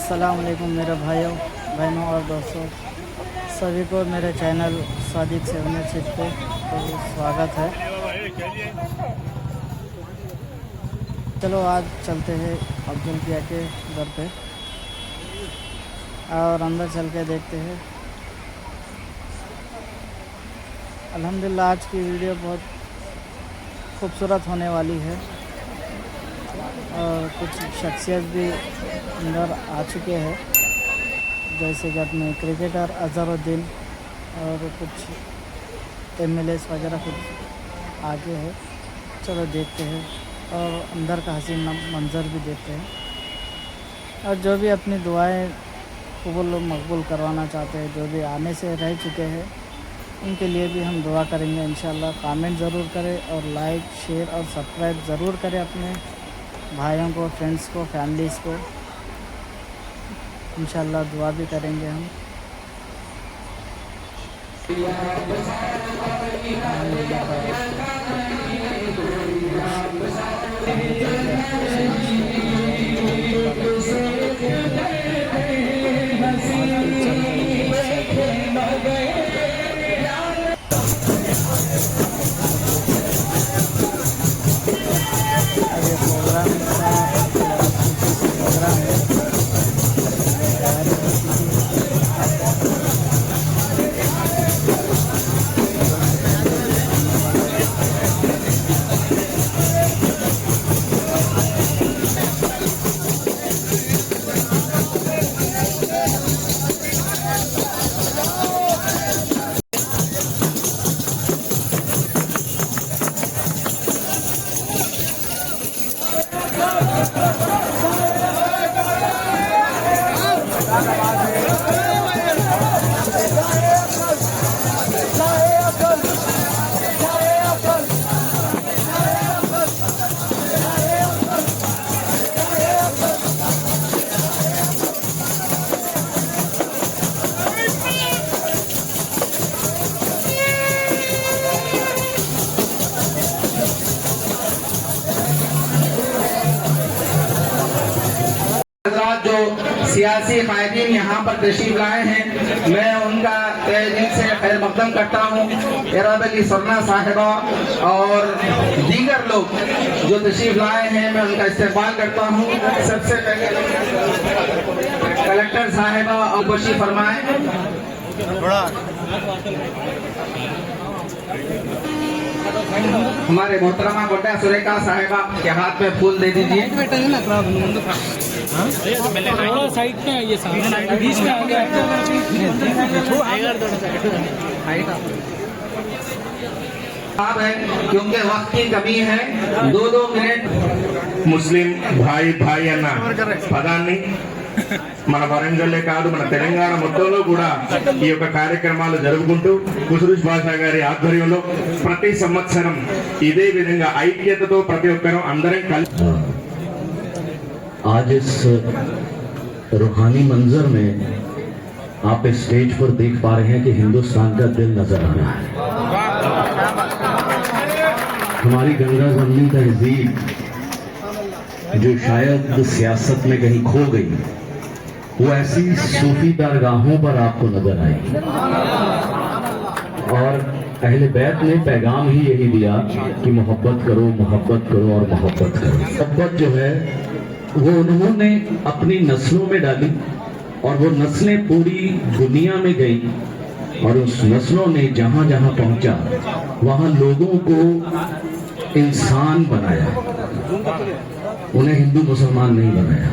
अस्सलाम वालेकुम मेरे भाइयों बहनों और दोस्तों, सभी को मेरे चैनल सादिक सेवनशिप पे तो स्वागत है। चलो आज चलते हैं अब्दुल किया के घर पे और अंदर चल के देखते हैं। अल्हम्दुलिल्लाह आज की वीडियो बहुत खूबसूरत होने वाली है और कुछ शख्सियत भी अंदर आ चुके हैं, जैसे कि अपने क्रिकेटर अज़हरुद्दीन और कुछ एमएलएस वगैरह कुछ आगे है। चलो देखते हैं और अंदर का हसीन मंज़र भी देखते हैं और जो भी अपनी दुआएं कबूल मकबूल करवाना चाहते हैं, जो भी आने से रह चुके हैं, उनके लिए भी हम दुआ करेंगे इंशाल्लाह। कमेंट ज़रूर करें और लाइक शेयर और सब्सक्राइब ज़रूर करें अपने भाइयों को, फ्रेंड्स को, फैमिलीज़ को। इंशाल्लाह दुआ भी करेंगे हम। जो सियासी कायदीन यहाँ पर तशरीफ लाए हैं, मैं उनका तहे दिल से खैर मकदम करता हूँ। एराब अली सरना साहिबा और दीगर लोग जो तशरीफ लाए हैं, मैं उनका इस्तेमाल करता हूँ। सबसे पहले कलेक्टर साहिबा और बशी फरमाए। हमारे मोहतरमा गोड्डा सुरेखा साहिबा के हाथ में फूल दे दीजिए। साइड में आइए, बीच में आ गया है क्योंकि वक्त की कमी है। 2-2 मिनट ముస్లిం భాయి అన్న పదాన్ని మన వరంగల్లే కాదు మన తెలంగాణ మొత్తంలో కూడా ఈ యొక్క కార్యక్రమాలు జరుపుకుంటూ కుసురుష్ భాషా గారి ఆధ్వర్యంలో ప్రతి సంవత్సరం ఇదే విధంగా ఐక్యతతో ప్రతి ఒక్కరూ అందరం కలిసి आज इस रूहानी मंजर में आप इस स्टेज पर देख पा रहे हैं कि हिंदुस्तान का दिल नजर आ रहा है। हमारी गंगा जमनी तहजीब जो शायद सियासत में कहीं खो गई, वो ऐसी सूफी दरगाहों पर आपको नजर आएगी। और अहले बैत ने पैगाम ही यही दिया कि मोहब्बत करो, मोहब्बत करो और मोहब्बत करो। मोहब्बत जो है वो उन्होंने अपनी नस्लों में डाली और वो नस्लें पूरी दुनिया में गई और उस नस्लों ने जहां जहां पहुंचा वहां लोगों को इंसान बनाया, उन्हें हिंदू मुसलमान नहीं बनाया।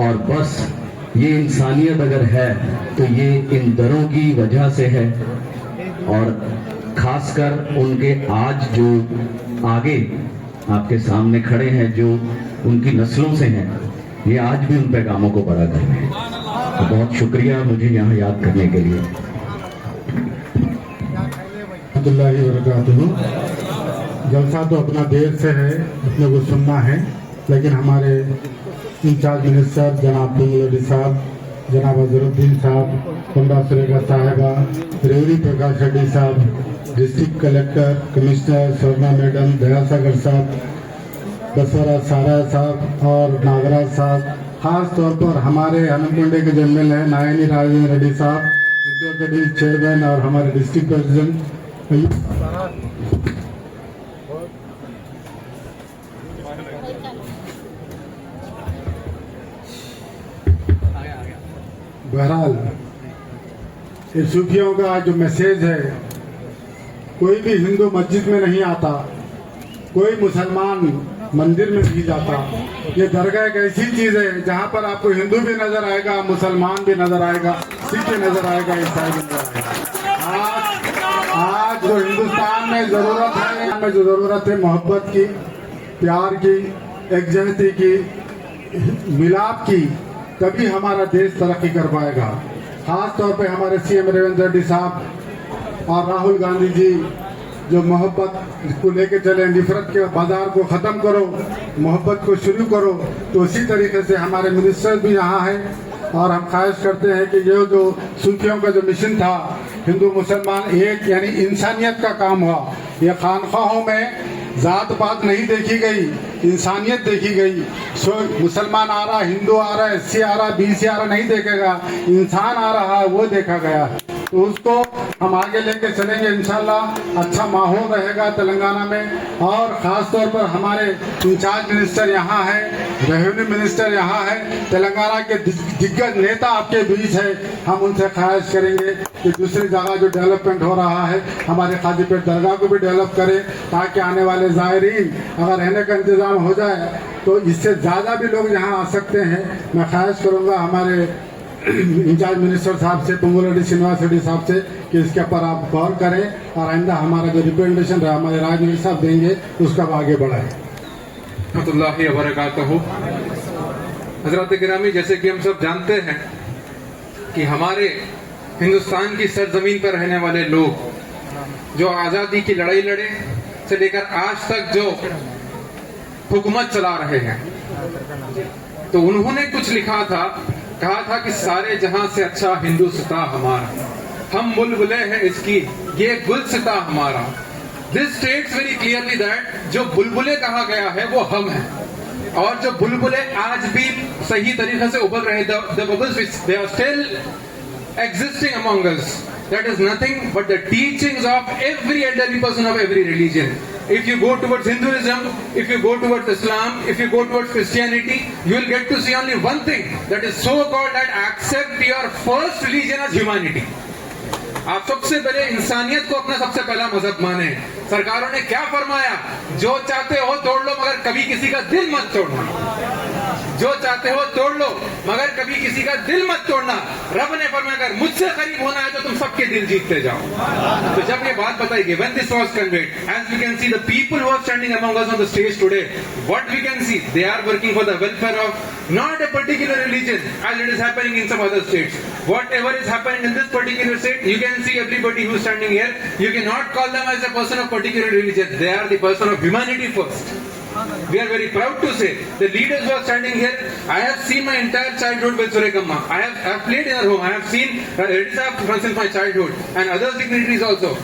और बस ये इंसानियत अगर है तो ये इन दरों की वजह से है। और खासकर उनके आज जो आगे आपके सामने खड़े हैं, जो उनकी नस्लों से हैं, ये आज भी उन पैगामों को बड़ा कर रहे हैं। तो बहुत शुक्रिया मुझे यहाँ याद करने के लिए। जलसा तो अपना देर से है, अपने को सुनना है, लेकिन हमारे इंचार्ज मिनिस्टर जनाब तुंगलोडी साहब, जनाब अजहरुद्दीन साहब, कोंडा सुरेखा साहिबा, रेवड़ी प्रकाश रेड्डी साहब, district collector, commissioner Swarna madam, Dayasagar साहब, बसवराज सारा साहब और नागराज साहब खास तौर पर हमारे हनुमकुंडे के जो एमएलए हैं नायनी राजेंद्र रेड्डी साहब, विद्योत चेयरमैन और हमारे डिस्ट्रिक्ट प्रेसिडेंट बहरहाल ये सूफियों का जो मैसेज है, कोई भी हिंदू मस्जिद में नहीं आता, कोई मुसलमान मंदिर में नहीं जाता। ये दरगाह एक ऐसी चीज है जहाँ पर आपको हिंदू भी नजर आएगा, मुसलमान भी नजर आएगा, सिख भी नजर आएगा, ईसाई भी नजर आएगा। आज जो हिंदुस्तान में जरूरत है मोहब्बत की, प्यार की, एकजुटती की, मिलाप की, तभी हमारा देश तरक्की कर पाएगा। खास तौर पे हमारे सीएम रेवंत रेड्डी साहब और राहुल गांधी जी जो मोहब्बत को लेके चले, नफरत के बाजार को ख़त्म करो, मोहब्बत को शुरू करो, तो उसी तरीके से हमारे मिनिस्टर भी यहाँ हैं और हम ख्वाहिश करते हैं कि ये जो सूफियों का जो मिशन था, हिंदू मुसलमान एक यानी इंसानियत का काम हुआ। ये खानख्वाहों में जात पात नहीं देखी गई, इंसानियत देखी गई। मुसलमान आ रहा, हिंदू आ रहा, एससी आ रहा, बीसी आ रहा नहीं देखेगा, इंसान आ रहा है वो देखा गया। तो उसको हम आगे लेके चलेंगे इंशाल्लाह। अच्छा माहौल रहेगा तेलंगाना में। और ख़ास तौर पर हमारे इंचार्ज मिनिस्टर यहाँ है, रेवेन्यू मिनिस्टर यहाँ है, तेलंगाना के दिग्गज नेता आपके बीच है। हम उनसे ख्वाहिश करेंगे कि दूसरी जगह जो डेवलपमेंट हो रहा है, हमारे खाजीपेट दरगाह को भी डेवलप करें, ताकि आने वाले ज़ायरीन अगर रहने का इंतज़ाम हो जाए तो इससे ज़्यादा भी लोग यहाँ आ सकते हैं। मैं ख्वाहिश करूँगा हमारे इंचार्ज मिनिस्टर साहब से, पोंगुल रेड्डी श्रीनिवास रेड्डी साहब से, कि इसके ऊपर आप गौर करें और आइंदा हमारा जो रिप्रेजेंटेशन हमारे राजनीति साहब देंगे उसका बागे बढ़ाएं। रहमतुल्लाहि व बरकातहू। हज़रात गिरामी, जैसे कि हम सब जानते हैं कि हमारे हिंदुस्तान की सरजमीन पर रहने वाले लोग जो आज़ादी की लड़ाई लड़े से लेकर आज तक जो हुकूमत चला रहे हैं, तो उन्होंने कुछ लिखा था, कहा था कि सारे जहां से अच्छा हिंदुस्ता हमारा, हम बुलबुले हैं इसकी, ये गुलसिता हमारा। This states very clearly that जो बुलबुले कहा गया है वो हम हैं, और जो बुलबुले आज भी सही तरीके से उभर रहे, the bubbles which they are still existing among us, that is nothing but the teachings of every elderly person of every religion. If you go towards Hinduism, if you go towards Islam, if you go towards Christianity, you will get to see only one thing, that is so called that accept your first religion as humanity. आप सबसे पहले इंसानियत को अपना सबसे पहला मजहब माने। सरकारों ने क्या फरमाया, जो चाहते हो तोड़ लो मगर कभी किसी का दिल मत तोड़ना। जो चाहते हो तोड़ लो मगर कभी किसी का दिल मत तोड़ना। रब ने फरमाया अगर मुझसे करीब होना है तो तुम सबके दिल जीतते जाओ। तो जब ये बात बताई गई, when this was conveyed, as we can see the people who are standing among us on the stage today, what we can see, they are working for the welfare of not a particular religion as it is happening in some other states. Whatever is happening in this particular state, you can see everybody who is standing here, you cannot call them as a person of particular religion. They are the person of humanity first. We are very proud to say the leaders who are standing here, I have seen my entire childhood with Surekamma. I have played in her home. I have seen Reddy Sahab since my childhood and other dignitaries also.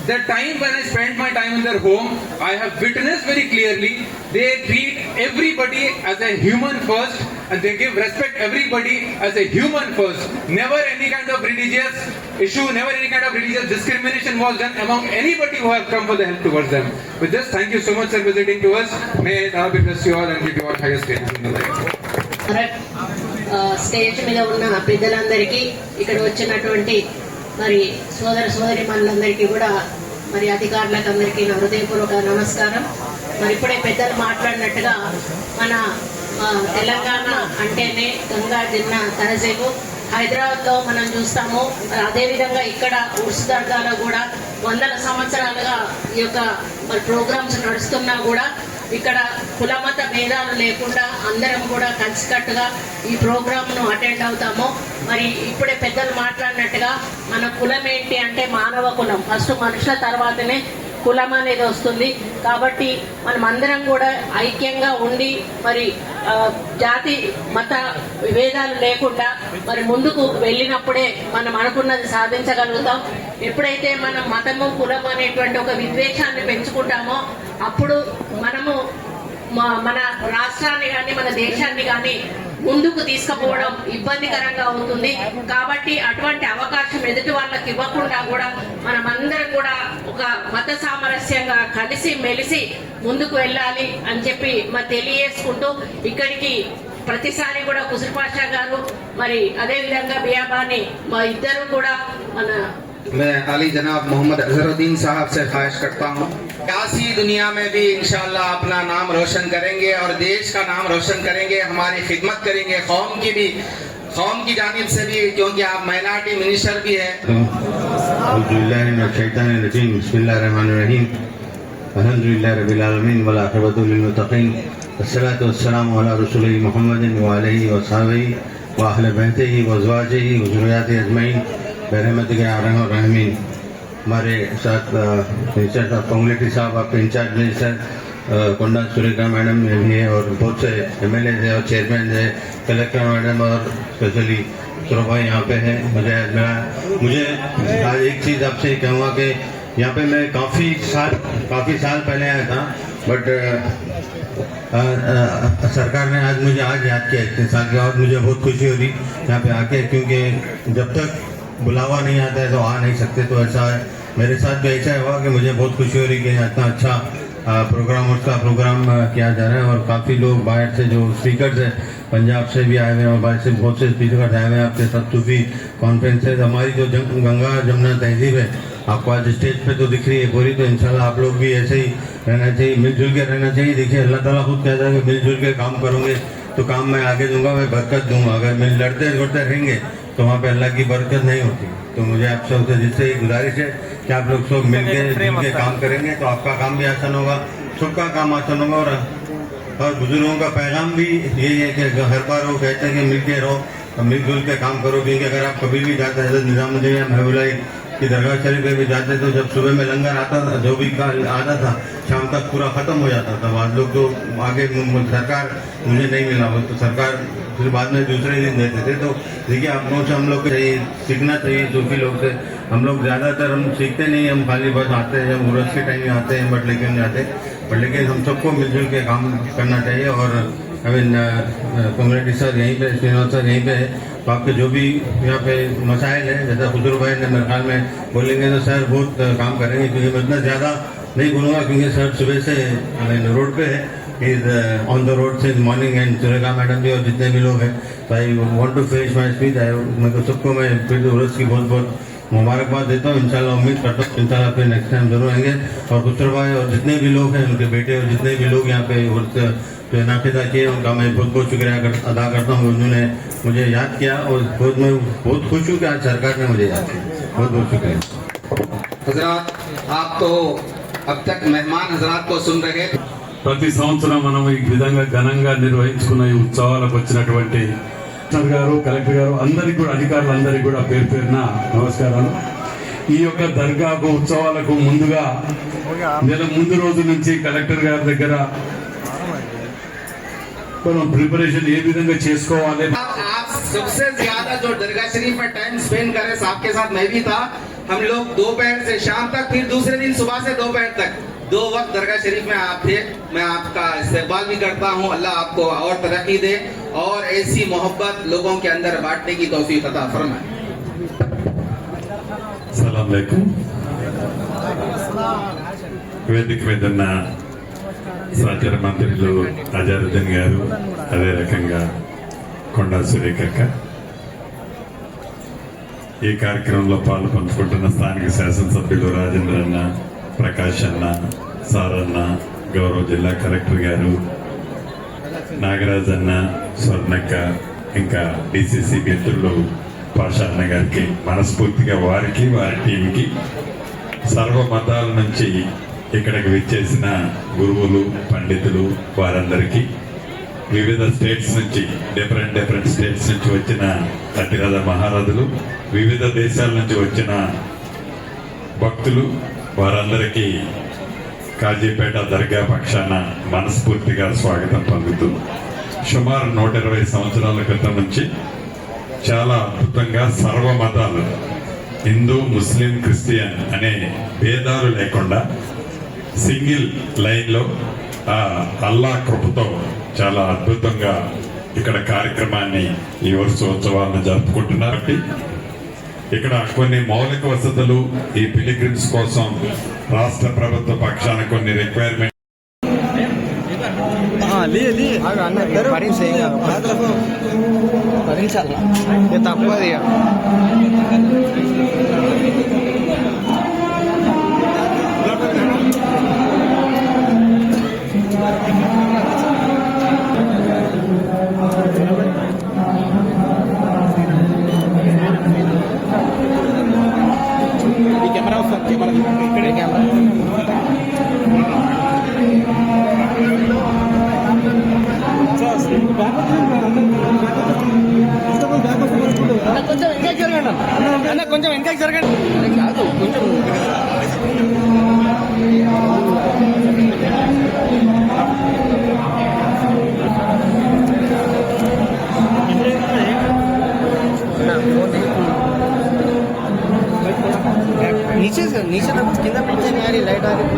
The time when I spent my time in their home, I have witnessed very clearly, they treat everybody as a human first and they give respect everybody as a human first. Never any kind of religious issue, never any kind of religious discrimination was done among anybody who have come for the help towards them. With this, thank you so much for visiting to us. May Allah bless you all and give you all highest praise in the life. Stage మీద ఉన్న పెద్దలందరికీ ఇక్కడ వచ్చినటువంటి మరి సోదర సోదరీమణులందరికీ కూడా మరి అధికారులకు అందరికీ నా హృదయపూర్వక నమస్కారం. మరి ఇప్పుడే పెద్దలు మాట్లాడినట్టుగా మన తెలంగాణ అంటేనే గంగా జమున తహజీబు. హైదరాబాద్లో మనం చూస్తాము, అదేవిధంగా ఇక్కడ ఉర్స్ దర్గాలో కూడా వందల సంవత్సరాలుగా ఈ యొక్క మరి ప్రోగ్రామ్స్ నడుస్తున్నా కూడా ఇక్కడ కులమత భేదాలు లేకుండా అందరం కూడా కలిసికట్టుగా ఈ ప్రోగ్రామ్ను అటెండ్ అవుతాము. మరి ఇప్పుడే పెద్దలు మాట్లాడినట్టుగా మన కులం ఏంటి అంటే మానవ కులం, ఫస్ట్ మనుషుల తర్వాతనే కులం అనేది వస్తుంది. కాబట్టి మనం అందరం కూడా ఐక్యంగా ఉండి మరి జాతి మత విభేదాలు లేకుండా మరి ముందుకు వెళ్ళినప్పుడే మనం అనుకున్నది సాధించగలుగుతాం. ఎప్పుడైతే మనం మతము కులం అనేటువంటి ఒక విద్వేషాన్ని పెంచుకుంటామో అప్పుడు మనము మన రాష్ట్రాన్ని కానీ మన దేశాన్ని కానీ ముందుకు తీసుకుపోవడం ఇబ్బందికరంగా అవుతుంది. కాబట్టి అటువంటి అవకాశం ఎదుటి వాళ్ళకి ఇవ్వకుండా కూడా మనమందరం కూడా ఒక మత సామరస్యంగా కలిసి మెలిసి ముందుకు వెళ్ళాలి అని చెప్పి మరి తెలియజేసుకుంటూ, ఇక్కడికి ప్రతిసారి కూడా కుసుర్ పాషా గారు మరి అదే విధంగా బియాబాని మా ఇద్దరు కూడా మన मैं अली जनाब मोहम्मद अजहरुद्दीन साहब से ख्वाहिश करता हूँ सियासी दुनिया में भी इंशाल्लाह अपना नाम रोशन करेंगे और देश का नाम रोशन करेंगे, हमारी खिदमत करेंगे, कौम की जानिब से भी, क्योंकि आप माइनॉरिटी मिनिस्टर भी है। बिस्मिल्लाहिर्रहमानिर्रहीम अल्हम्दुलिल्लाहि रब्बिल आलमीन वल आखिबतु लिल मुत्तकीन अस्सलातु वस्सलामु अला रसूलिल्लाहि मुहम्मदिन व आलिहि व सहबिही व अहले बैतिही व अज़वाजिही व ज़ुर्रिय्यातिही अजमईन रहमतिक या अरहमर राहिमीन। हमारे साथ मिनिस्टर साहब कोंगलेटी साहब, आपके इंचार्ज मिनिस्टर कोंडा सुरेखा मैडम भी है और बहुत से MLA है और चेयरमैन है, कलेक्टर मैडम और स्पेशली सुरभा यहाँ पे है। मुझे आज एक चीज़ आपसे कहूँगा कि यहाँ पे मैं काफ़ी साल पहले आया था, बट सरकार ने आज मुझे याद किया इतने साल के बाद। मुझे बहुत खुशी हो रही यहाँ पे आके, क्योंकि जब तक बुलावा नहीं आता है तो आ नहीं सकते। तो ऐसा है, मेरे साथ भी ऐसा हुआ कि मुझे बहुत खुशी हो रही कि इतना अच्छा प्रोग्राम किया जा रहा है। और काफ़ी लोग बाहर से जो स्पीकर्स हैं पंजाब से भी आए हुए हैं और बाहर से बहुत से स्पीकर्स आए हुए हैं। आपके साथ सूफी कॉन्फ्रेंसेज, हमारी जो गंगा जमुना तहजीब है आपको आज स्टेज पे तो दिख रही है पूरी, तो इंशाल्लाह आप लोग भी ऐसे ही रहना चाहिए, मिलजुल के रहना चाहिए। देखिए अल्लाह ताला खुद कहता है कि मिलजुल के काम करोगे तो काम मैं आगे दूंगा, मैं बरकत दूंगा। अगर मिल लड़ते झुड़ते रहेंगे तो वहाँ पे अल्लाह की बरकत नहीं होती। तो मुझे आप सबसे जिससे गुजारिश है कि आप लोग सब मिलके काम करेंगे तो आपका काम भी आसान होगा, सबका काम आसान होगा। और बुजुर्गों का पैगाम भी यही है कि हर बार वो कहते हैं कि मिलके रहो, मिलजुल के काम करो। क्योंकि अगर आप कभी भी जाते हैं निज़ामुद्दीन या महबूबाई की दरगाह शरीफ में भी जाते तो जब सुबह में लंगर आता था, जो भी आता था शाम तक पूरा ख़त्म हो जाता था। आज लोग तो आगे सरकार मुझे नहीं मिला वो तो सरकार फिर बाद में दूसरे दिन देते थे। तो देखिए आप लोगों से हम लोग को सीखना चाहिए सूफी लोग से। हम लोग ज़्यादातर हम सीखते नहीं, हम खाली बस आते हैं जब उर्स के टाइम में आते हैं बट लेकिन जाते, बट लेकिन हम सबको मिलजुल के काम करना चाहिए। और कम्युनिटी सर यहीं पे, श्रीनिवास सर यहीं पे है, तो आपके जो भी यहाँ पे मसाइल है, जैसा खुजूर भाई ने मेरे ख्याल में बोलेंगे तो सर बहुत काम करेंगे। क्योंकि मैं इतना ज़्यादा नहीं बोलूँगा क्योंकि सर सुबह से रोड पे है, is on the road since morning and Surekha madam भी और जितने भी लोग हैं। तो I want to finish my speech. मैं सबको मैं फिर उर्स की बहुत बहुत मुबारकबाद देता हूँ। इंशाल्लाह उम्मीद करता हूँ इंशाल्लाह फिर नेक्स्ट टाइम जरूर आएंगे। और खुसरो भाई और जितने भी लोग हैं, उनके बेटे और जितने भी लोग यहाँ पे जो नाफिदा किए उनका मैं बहुत बहुत शुक्रिया अदा करता हूँ। उन्होंने मुझे याद किया और मैं बहुत खुश हूँ कि आज सरकार ने मुझे याद किया। बहुत बहुत शुक्रिया। हजरात, आप तो अब तक मेहमान हजरात को सुन रहे थे। ప్రతి సంవత్సరం మనం ఈ విధంగా ఘనంగా నిర్వహించుకున్న ఈ ఉత్సవాలకు వచ్చినటువంటి గారు, కలెక్టర్ గారు, అందరికీ కూడా అధికారులందరికీ కూడా పేరు పేరున నమస్కారాలు। ఈ యొక్క దర్గాకు ఉత్సవాలకు ముందుగా నెల ముందు రోజు నుంచి కలెక్టర్ గారి దగ్గర మనం ప్రిపరేషన్ ఏ విధంగా చేసుకోవాలి। आप सबसे ज्यादा जो दरगाह शरीफ में टाइम स्पेंड करे, आपके साथ मैं भी था। हम लोग दोपहर से शाम तक, फिर दूसरे दिन सुबह से दोपहर तक 2 वक्त दरगाह शरीफ में आप थे। मैं आपका इस्तेकबाल भी करता हूँ। अल्लाह आपको और तरक्की दे और ऐसी मोहब्बत लोगों के अंदर बांटने की तौफीक अता फरमाए। సలాం అలైకుం। వేదిక మీద ఉన్న సహచర మంత్రులు అజరుద్దీన్ గారు, అదే రకంగా కొండా సురేఖక్క, ఈ కార్యక్రమంలో పాలు పంచుకుంటున్న స్థానిక శాసనసభ్యులు రాజేంద్ర అన్న, ప్రకాష్ అన్న, సారన్న, గౌరవ జిల్లా కలెక్టర్ గారు, నాగరాజ్ అన్న, స్వర్ణక్క, ఇంకా డిసిసి మిత్రులు పాషా అన్న గారికి మనస్ఫూర్తిగా వారికి, వారి టీంకి, సర్వ మతాల నుంచి ఇక్కడికి విచ్చేసిన గురువులు, పండితులు వారందరికీ, వివిధ స్టేట్స్ నుంచి డిఫరెంట్ స్టేట్స్ నుంచి వచ్చిన అతిరథ మహారథులు, వివిధ దేశాల నుంచి వచ్చిన భక్తులు వారందరికీ కాజీపేట దర్గా పక్షాన మనస్ఫూర్తిగా స్వాగతం పలుకుతూ, సుమారు 120 సంవత్సరాల క్రితం నుంచి చాలా అద్భుతంగా సర్వ మతాలు, హిందూ, ముస్లిం, క్రిస్టియన్ అనే భేదాలు లేకుండా సింగిల్ లైన్లో ఆ అల్లా కృపతో చాలా అద్భుతంగా ఇక్కడ కార్యక్రమాన్ని ఈ వర్షోత్సవాలను జరుపుకుంటున్నారు. ఇక్కడ కొన్ని మౌలిక వసతులు ఈ పిలిగ్రిమ్స్ కోసం రాష్ట్ర ప్రభుత్వ పక్షాన కొన్ని రిక్వైర్మెంట్ తప్పది. కెమెరా వస్తుంది, ఇక్కడే కెమెరా. కొంచెం వెనకాకి జరగండి అన్న, కొంచెం వెనకాకి జరగండి. కాదు కొంచెం नीचे तक किंदा पीछे नहीं आ रही लाइट आ रही.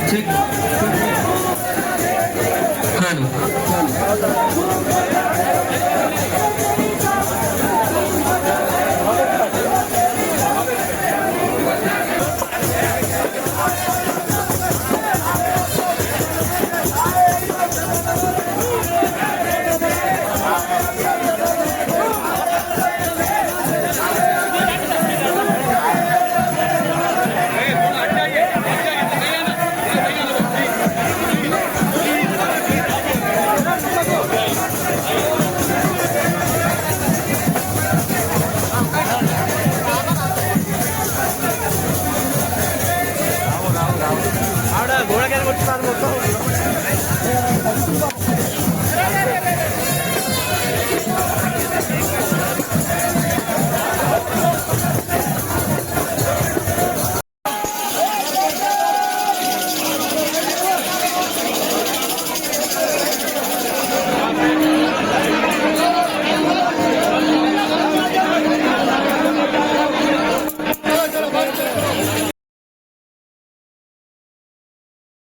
Check.